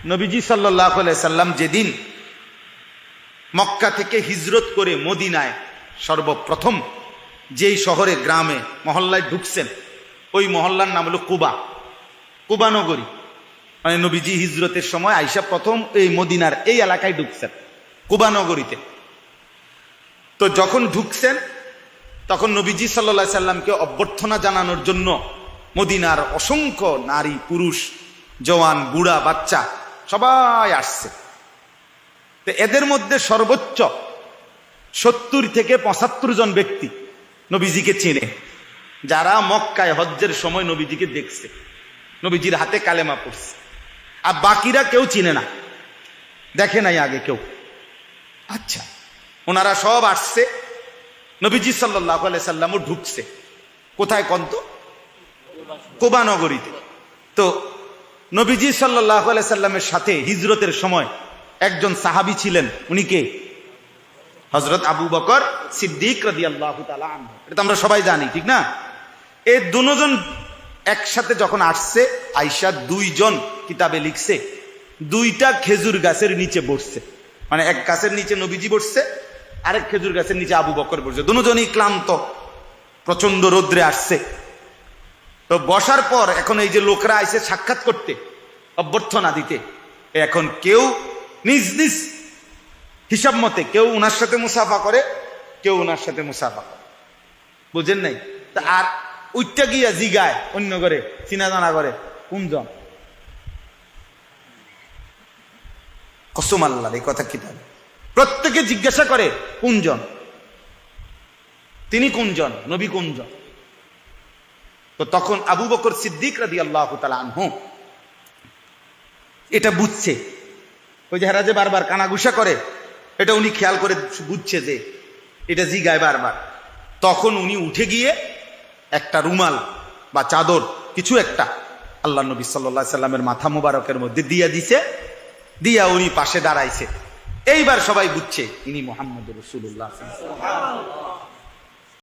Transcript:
নবীজি সাল্লাল্লাহু আলাইহি সাল্লাম যেদিন মক্কা থেকে হিজরত করে মদিনায় সর্বপ্রথম যেই শহরে গ্রামে মহল্লায় ঢুকছেন, ওই মহল্লার নাম হলো কুবা, কুবা নগরী। মানে নবীজি হিজরতের সময় আইসা প্রথম এই মদিনার এই এলাকায় ঢুকছেন, কুবা নগরীতে। তো যখন ঢুকছেন তখন নবীজি সাল্লাল্লাহু আলাইহি সাল্লামকে অভ্যর্থনা জানানোর জন্য মদিনার অসংখ্য নারী পুরুষ, জওয়ান বুড়া বাচ্চা সবাই আসছে। তো এদের মধ্যে সর্বোচ্চ 70 থেকে 75 জন ব্যক্তি নবীজিকে চেনে, যারা মক্কায় হজ্জের সময় নবীজিকে দেখছে, নবীজির হাতে কালেমা পড়ছে। আর বাকিরা কেউ চিনে না, দেখে নাই আগে কেউ। আচ্ছা, ওনারা সব আসছে, নবীজি সাল্লাল্লাহু আলাইহি সাল্লামও ঢুকছে। কোথায় কন্ত? কুবা নগরীতে। তো নবীজি সাল্লাল্লাহু আলাইহি সাল্লামের সাথে হিজরতের সময় একজন সাহাবী ছিলেন, উনি কে? হযরত আবু বকর সিদ্দিক রাদিয়াল্লাহু তাআলা আনহু। এটা তো আমরা সবাই জানি, ঠিক না? এই দুজন একসাথে যখন আসছে, আয়েশা 2 জন কিতাবে লিখছে 2টা খেজুর গাছের নিচে বসছে। মানে এক গাছের নিচে নবীজি বসছে, আরেক খেজুর গাছের নিচে আবু বকর বসছে। দুজনই ক্লান্ত, প্রচন্ড রোদ্রে আসছে। তো বসার পর এখন এই যে লোকরা আইছে সাক্ষাৎ করতে, অভ্যর্থনা দিতে, এখন কেউ নিজ নিজ হিসাব মতে কেউ উনার সাথে মুসাফা করে, কেউ উনার সাথে মুসাফা করে, বুঝেন নাই? তা আর উইটা গিয়া জিগায় অন্য করে, চিনা জানা করে, কোনজন? কসম আল্লাহর, এই কথা কি থাকে? প্রত্যেকে জিজ্ঞাসা করে কোনজন, তিনি কোনজন, নবী কোনজন? তো তখন আবু বকর সিদ্দিক রাদিয়াল্লাহু তাআলা আনহু এটা বুঝছে। ওই যে হেরা যে বারবার কানাঘুষা করে, এটা উনি খেয়াল করে বুঝছে যে এটা জিগায় বারবার। তখন উনি উঠে গিয়ে একটা রুমাল বা চাদর কিছু একটা আল্লাহ নবী সাল্লাল্লাহু আলাইহি সাল্লামের মাথা মুবারকের মধ্যে দিয়া দিছে, দিয়া উনি পাশে দাঁড়াইছে। এইবার সবাই বুঝছে ইনি মুহাম্মদুর রাসূলুল্লাহ।